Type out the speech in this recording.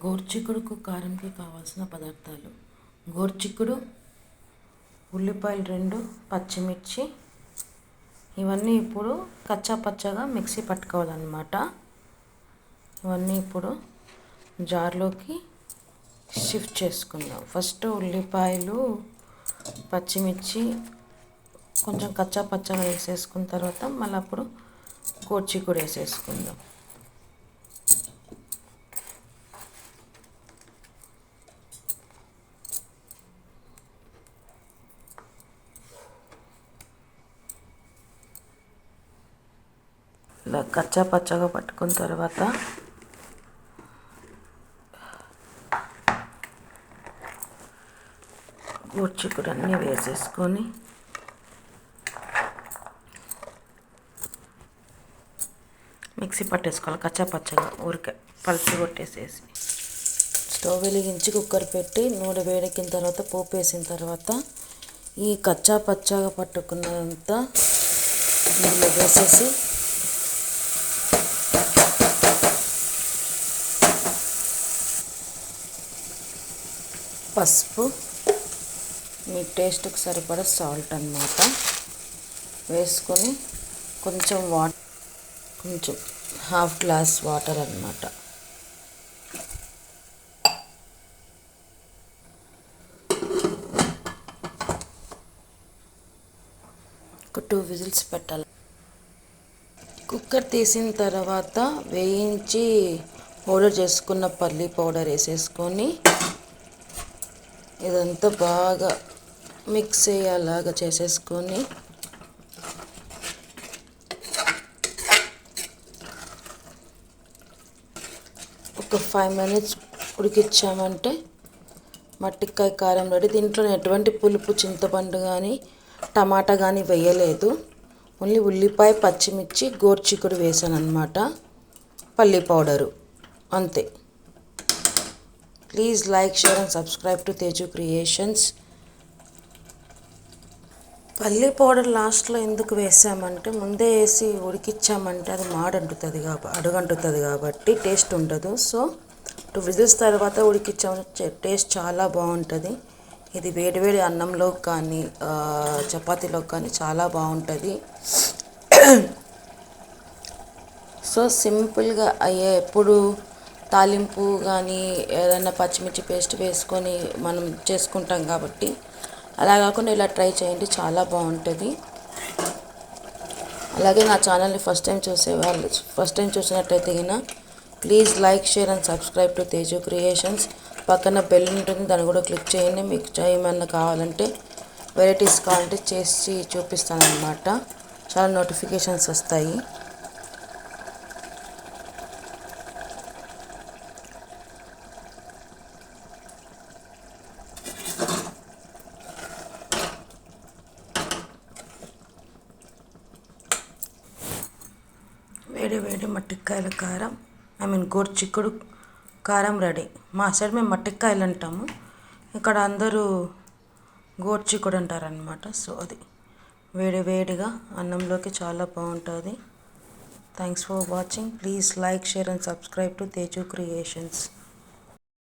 గోరుచిక్కుడుకు కారంకి కావాల్సిన పదార్థాలు: గోరుచిక్కుడు, ఉల్లిపాయలు 2, పచ్చిమిర్చి. ఇవన్నీ ఇప్పుడు కచ్చా పచ్చగా మిక్సీ పట్టుకోవాలన్నమాట. ఇవన్నీ ఇప్పుడు జార్లోకి షిఫ్ట్ చేసుకుందాం. ఫస్ట్ ఉల్లిపాయలు, పచ్చిమిర్చి కొంచెం కచ్చా పచ్చగా వేసేసుకున్న తర్వాత మళ్ళీ అప్పుడు గోరుచిక్కుడు వేసేసుకుందాం. ఇలా కచ్చా పచ్చగా పట్టుకున్న తర్వాత గోరుచిక్కుడు అన్నీ వేసేసుకొని మిక్సీ పట్టేసుకోవాలి. కచ్చా పచ్చగా ఊరికే పల్చి కొట్టేసేసి స్టవ్ వెలిగించి కుక్కర్ పెట్టి నూనె వేడెక్కిన తర్వాత పోపు వేసిన తర్వాత ఈ కచ్చా పచ్చగా పట్టుకున్నంతా ఇందులో వేసేసి పసుపు, మీ టేస్ట్కి సరిపడా సాల్ట్ అన్నమాట వేసుకొని కొంచెం హాఫ్ గ్లాస్ వాటర్ అన్నమాట. ఒక 2 విజిల్స్ పెట్టాలి. కుక్కర్ తీసిన తర్వాత వేయించి పౌడర్ చేసుకున్న పల్లి పౌడర్ వేసేసుకొని ఇదంతా బాగా మిక్స్ అయ్యేలాగా చేసేసుకొని ఒక 5 మినిట్స్ ఉడికించామంటే మట్టికాయ కారం రెడీ. దీంట్లో ఎటువంటి పులుపు, చింతపండు కానీ టమాటా కానీ వేయలేదు. ఓన్లీ ఉల్లిపాయ, పచ్చిమిర్చి, గోరుచిక్కుడు వేసాను అన్నమాట, పల్లి పౌడరు, అంతే. Please like, share and subscribe to Teju creations. పల్లి పౌడర్ లాస్ట్లో ఎందుకు వేసామంటే ముందే వేసి ఉడికించామంటే అది అడుగంటుతుంది కాబట్టి టేస్ట్ ఉండదు. సో 2 విజిల్స్ తర్వాత ఉడికించామంటే టేస్ట్ చాలా బాగుంటుంది. ఇది వేడివేడి అన్నంలో కానీ చపాతీలో కానీ చాలా బాగుంటుంది. సో సింపుల్గా అయ్యే ఎప్పుడు తాలింపు కానీ ఏదైనా పచ్చిమిర్చి పేస్ట్ వేసుకొని మనం చేసుకుంటాం కాబట్టి అలా కాకుండా ఇలా ట్రై చేయండి, చాలా బాగుంటుంది. అలాగే నా ఛానల్ని ఫస్ట్ టైం చూసినట్లయితే please like, share and subscribe to Teju creations. పక్కన బెల్ ఉంటుంది, దాన్ని కూడా క్లిక్ చేయండి. మీకు ఏమన్నా కావాలంటే వెరైటీస్ కావాలంటే చేసి చూపిస్తాను అన్నమాట. చాలా నోటిఫికేషన్స్ వస్తాయి. వేడి మట్టికాయల కారం, గోరుచిక్కుడు కారం రెడీ. మా సైడ్ మేము మట్టికాయలు అంటాము, ఇక్కడ అందరూ గోరుచిక్కుడు అంటారనమాట. సో అది వేడిగా అన్నంలోకి చాలా బాగుంటుంది. Thanks for watching. Please like, share and subscribe to Teju creations.